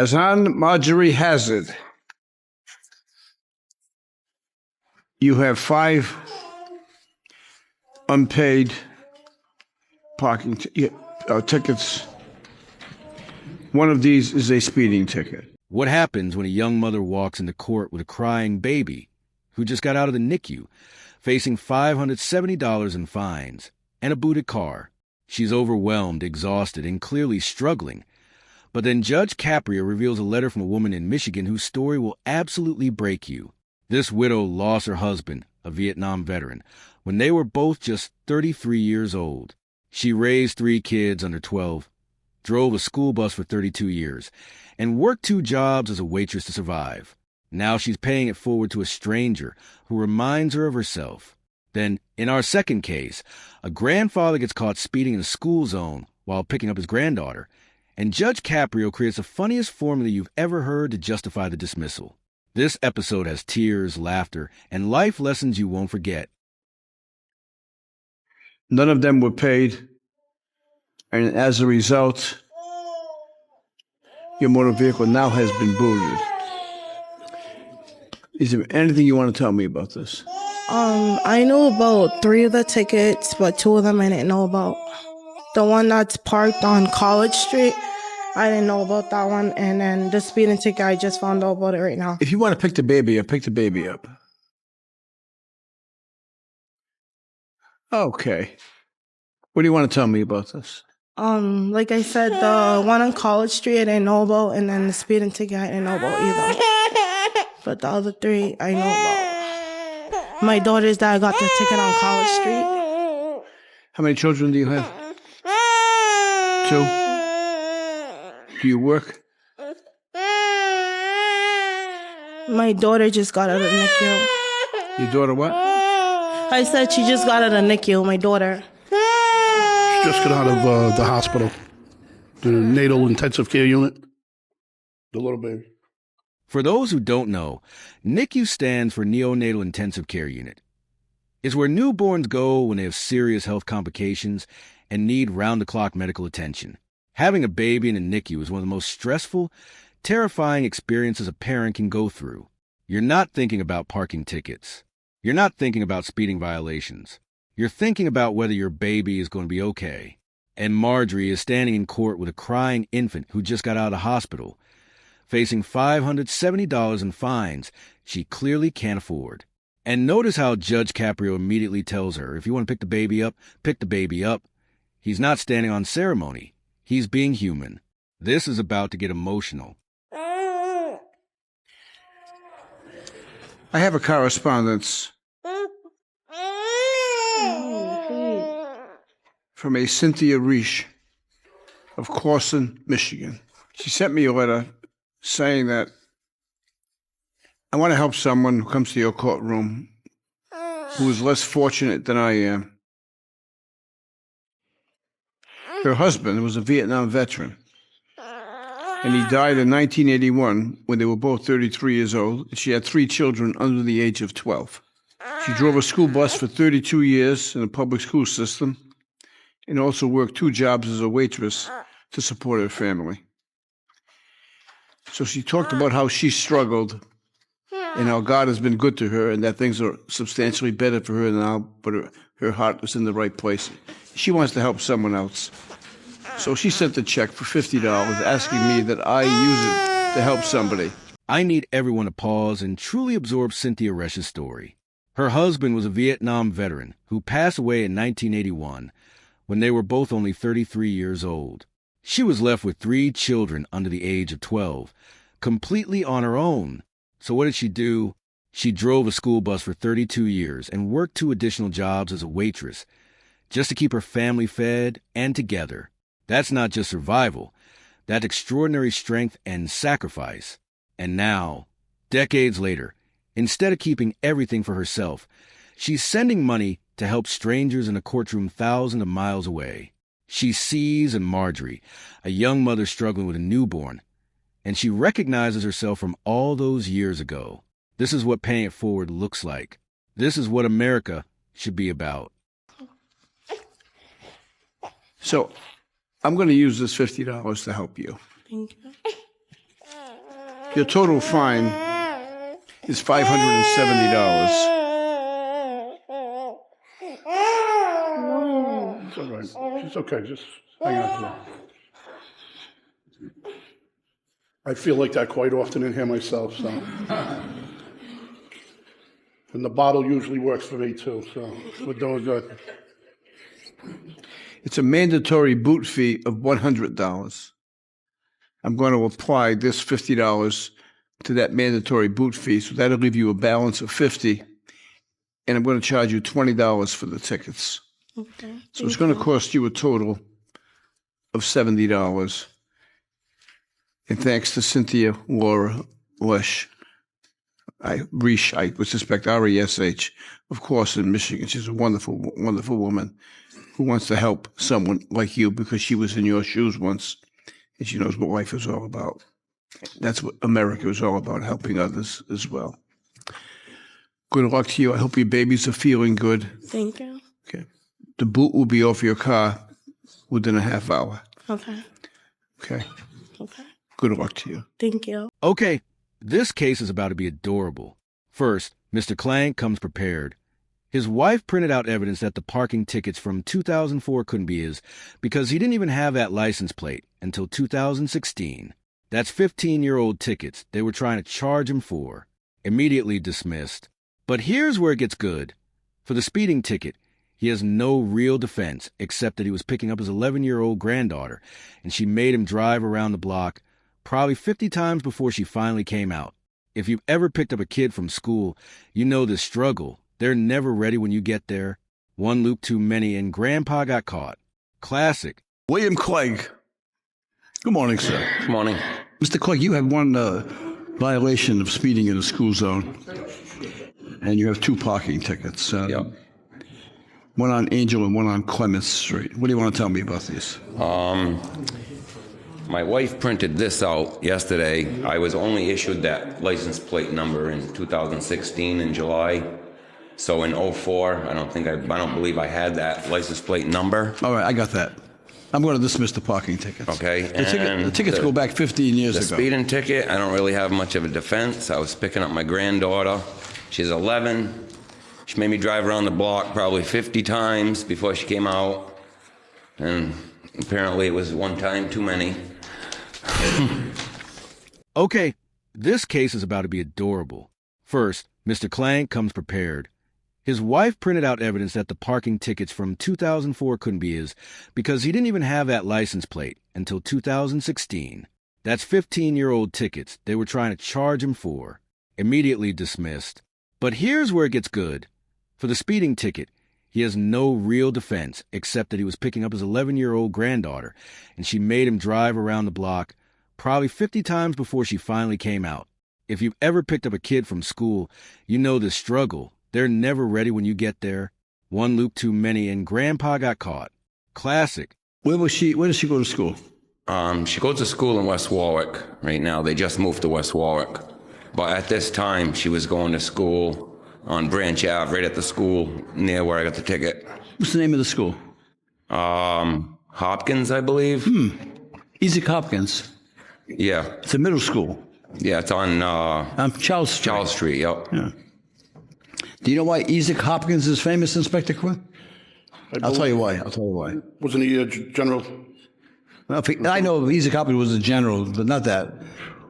As on Marjorie Hazard, you have 5 unpaid parking tickets. One of these is a speeding ticket. What happens when a young mother walks into court with a crying baby who just got out of the NICU, facing $570 in fines and a booted car? She's overwhelmed, exhausted, and clearly struggling. But then Judge Caprio reveals a letter from a woman in Michigan whose story will absolutely break you. This widow lost her husband, a Vietnam veteran, when they were both just 33 years old. She raised 3 kids under 12, drove a school bus for 32 years, and worked 2 jobs as a waitress to survive. Now she's paying it forward to a stranger who reminds her of herself. Then, in our second case, a grandfather gets caught speeding in a school zone while picking up his granddaughter, and Judge Caprio creates the funniest formula you've ever heard to justify the dismissal. This episode has tears, laughter, and life lessons you won't forget. None of them were paid, and as a result, your motor vehicle now has been booted. Is there anything you want to tell me about this? I knew about 3 of the tickets, but 2 of them I didn't know about. The one that's parked on College Street, I didn't know about that one. And then the speeding ticket, I just found out about it right now. If you want to pick the baby up, pick the baby up. Okay. What do you want to tell me about this? Like I said, the one on College Street I didn't know about, and then the speeding ticket I didn't know about either. But the other 3 I know about. My daughter's dad got the ticket on College Street. How many children do you have? 2? Do you work? My daughter just got out of NICU. Your daughter what? I said she just got out of NICU, my daughter. She just got out of the hospital, the Neonatal Intensive Care Unit, the little baby. For those who don't know, NICU stands for Neonatal Intensive Care Unit. It's where newborns go when they have serious health complications and need round-the-clock medical attention. Having a baby in a NICU is one of the most stressful, terrifying experiences a parent can go through. You're not thinking about parking tickets. You're not thinking about speeding violations. You're thinking about whether your baby is going to be okay. And Marjorie is standing in court with a crying infant who just got out of the hospital, facing $570 in fines she clearly can't afford. And notice how Judge Caprio immediately tells her, if you want to pick the baby up, pick the baby up. He's not standing on ceremony. He's being human. This is about to get emotional. I have a correspondence from a Cynthia Reich of Corson, Michigan. She sent me a letter saying that I want to help someone who comes to your courtroom who is less fortunate than I am. Her husband was a Vietnam veteran, and he died in 1981 when they were both 33 years old, and she had 3 children under the age of 12. She drove a school bus for 32 years in the public school system and also worked 2 jobs as a waitress to support her family. So she talked about how she struggled and how God has been good to her and that things are substantially better for her now, but her heart is in the right place. She wants to help someone else. So she sent a check for $50 asking me that I use it to help somebody. I need everyone to pause and truly absorb Cynthia Reich's story. Her husband was a Vietnam veteran who passed away in 1981 when they were both only 33 years old. She was left with 3 children under the age of 12, completely on her own. So what did she do? She drove a school bus for 32 years and worked 2 additional jobs as a waitress just to keep her family fed and together. That's not just survival. That's extraordinary strength and sacrifice. And now, decades later, instead of keeping everything for herself, she's sending money to help strangers in a courtroom thousands of miles away. She sees in Marjorie a young mother struggling with a newborn, and she recognizes herself from all those years ago. This is what paying it forward looks like. This is what America should be about. So I'm going to use this $50 to help you. Thank you. Your total fine is $570. It's all right. It's okay. Just hang on to it. I feel like that quite often in here myself, so. And the bottle usually works for me too, so we're doing good. It's a mandatory boot fee of $100. I'm going to apply this $50 to that mandatory boot fee, so that'll leave you a balance of $50, and I'm going to charge you $20 for the tickets. Okay. So it's going to cost you a total of $70. And thanks to Cynthia Laura Lesh, I would suspect R-E-S-H, of course, in Michigan. She's a wonderful, wonderful woman who wants to help someone like you because she was in your shoes once and she knows what life is all about. That's what America is all about, helping others as well. Good luck to you. I hope your babies are feeling good. Thank you. Okay. The boot will be off your car within a half hour. Okay. Okay. Okay. Good luck to you. Thank you. Okay, this case is about to be adorable. First, Mr. Clank comes prepared. His wife printed out evidence that the parking tickets from 2004 couldn't be his because he didn't even have that license plate until 2016. That's 15-year-old tickets they were trying to charge him for. Immediately dismissed. But here's where it gets good. For the speeding ticket, he has no real defense except that he was picking up his 11-year-old granddaughter, and she made him drive around the block probably 50 times before she finally came out. If you've ever picked up a kid from school, you know the struggle. They're never ready when you get there. One loop too many, and Grandpa got caught. Classic. William Clegg. Good morning, sir. Good morning. Mr. Clegg, you had one violation of speeding in a school zone, and you have two parking tickets. Yep. One on Angel and one on Clements Street. What do you want to tell me about these? My wife printed this out yesterday. I was only issued that license plate number in 2016 in July. So in '04, I don't believe I had that license plate number. All right, I got that. I'm going to dismiss the parking tickets. Okay. The tickets go back 15 years The ago. speeding ticket, I don't really have much of a defense. I was picking up my granddaughter. She's 11. She made me drive around the block probably 50 times before she came out. And apparently it was one time too many. Okay, this case is about to be adorable. First, Mr. Clank comes prepared. His wife printed out evidence that the parking tickets from 2004 couldn't be his because he didn't even have that license plate until 2016. That's 15-year-old tickets they were trying to charge him for. Immediately dismissed. But here's where it gets good. For the speeding ticket, he has no real defense except that he was picking up his 11-year-old granddaughter, and she made him drive around the block probably 50 times before she finally came out. If you've ever picked up a kid from school, you know the struggle. They're never ready when you get there. One loop too many, and Grandpa got caught. Classic. Where does she go to school? She goes to school in West Warwick right now. They just moved to West Warwick. But at this time, she was going to school on Branch Ave, right at the school near where I got the ticket. What's the name of the school? Hopkins, I believe. Isaac Hopkins. Yeah. It's a middle school. Yeah, it's on Charles Street. Charles Street, yep. Yeah. Do you know why Isaac Hopkins is famous, Inspector Quinn? I'll tell you why. Wasn't he a general? Well, I know Isaac Hopkins was a general, but not that.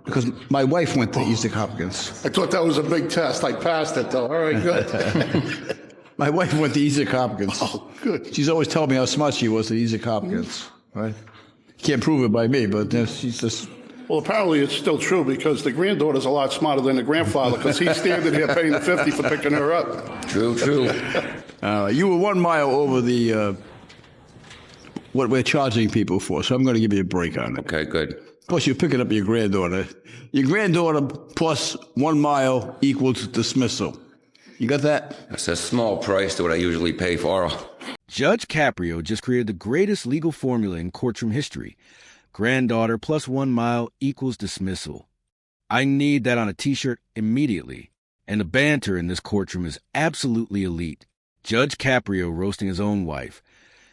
Because my wife went to Isaac Hopkins. I thought that was a big test. I passed it, though. All right, good. My wife went to Isaac Hopkins. Oh, good. She's always telling me how smart she was at Isaac Hopkins. Right? Can't prove it by me, but she's just... Well, apparently it's still true because the granddaughter's a lot smarter than the grandfather because he's standing here paying the 50 for picking her up. True. You were 1 mile over the what we're charging people for, so I'm going to give you a break on it. Okay, good. Plus, you're picking up your granddaughter. Your granddaughter plus 1 mile equals dismissal. You got that? That's a small price to what I usually pay for her. Judge Caprio just created the greatest legal formula in courtroom history. Granddaughter plus 1 mile equals dismissal. I need that on a t-shirt immediately. And the banter in this courtroom is absolutely elite. Judge Caprio roasting his own wife.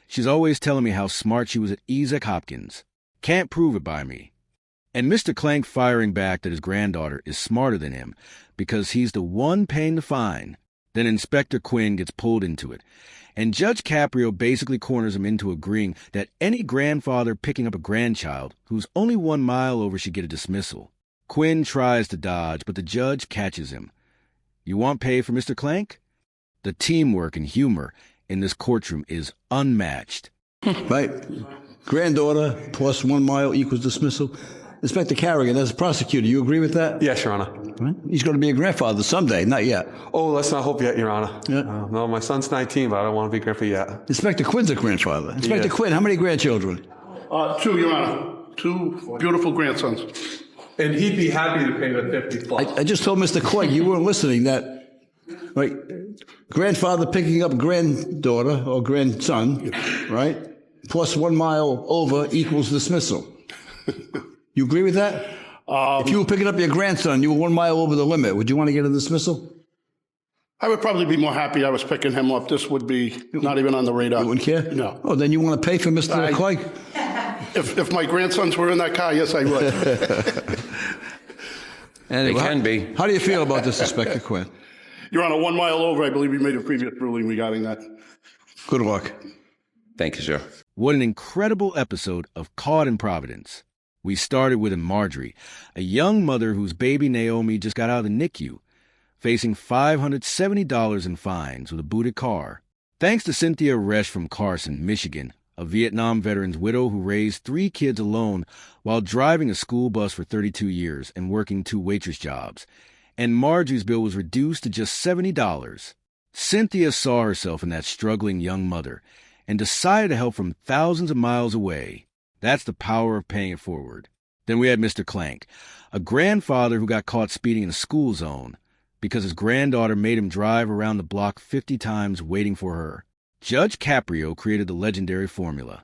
She's always telling me how smart she was at Isaac Hopkins. Can't prove it by me. And Mr. Clank firing back that his granddaughter is smarter than him because he's the one paying the fine. Then Inspector Quinn gets pulled into it. And Judge Caprio basically corners him into agreeing that any grandfather picking up a grandchild who's only 1 mile over should get a dismissal. Quinn tries to dodge, but the judge catches him. You want pay for Mr. Clank? The teamwork and humor in this courtroom is unmatched. Right? Granddaughter plus 1 mile equals dismissal. Inspector Carrigan, as a prosecutor, you agree with that? Yes, Your Honor. Right? He's going to be a grandfather someday, not yet. Oh, let's not hope yet, Your Honor. Yeah. No, my son's 19, but I don't want to be grandpa yet. Inspector Quinn's a grandfather. Inspector Yes. Quinn, how many grandchildren? 2, Your Honor. 2 beautiful grandsons. And he'd be happy to pay the 50 plus. I just told Mr. Clegg you weren't listening that, right? Grandfather picking up granddaughter or grandson, right? Plus 1 mile over equals dismissal. You agree with that? If you were picking up your grandson, you were 1 mile over the limit. Would you want to get a dismissal? I would probably be more happy I was picking him up. This would be not even on the radar. You wouldn't care? No. Oh, then you want to pay for Mr. Clegg? If my grandsons were in that car, yes, I would. Anyway, They can be. How do you feel about this, Inspector Quinn? You're on a 1 mile over. I believe you made a previous ruling regarding that. Good luck. Thank you, sir. What an incredible episode of Caught in Providence. We started with Marjorie, a young mother whose baby Naomi just got out of the NICU, facing $570 in fines with a booted car. Thanks to Cynthia Resch from Carson, Michigan, a Vietnam veteran's widow who raised 3 kids alone while driving a school bus for 32 years and working 2 waitress jobs. And Marjorie's bill was reduced to just $70. Cynthia saw herself in that struggling young mother and decided to help from thousands of miles away. That's the power of paying it forward. Then we had Mr. Clank, a grandfather who got caught speeding in a school zone because his granddaughter made him drive around the block 50 times waiting for her. Judge Caprio created the legendary formula.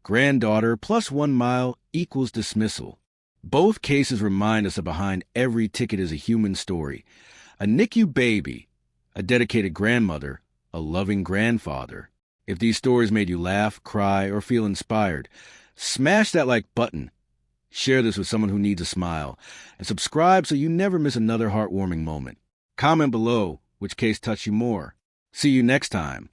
Granddaughter plus 1 mile equals dismissal. Both cases remind us that behind every ticket is a human story. A NICU baby, a dedicated grandmother, a loving grandfather. If these stories made you laugh, cry, or feel inspired, smash that like button. Share this with someone who needs a smile. And subscribe so you never miss another heartwarming moment. Comment below which case touched you more. See you next time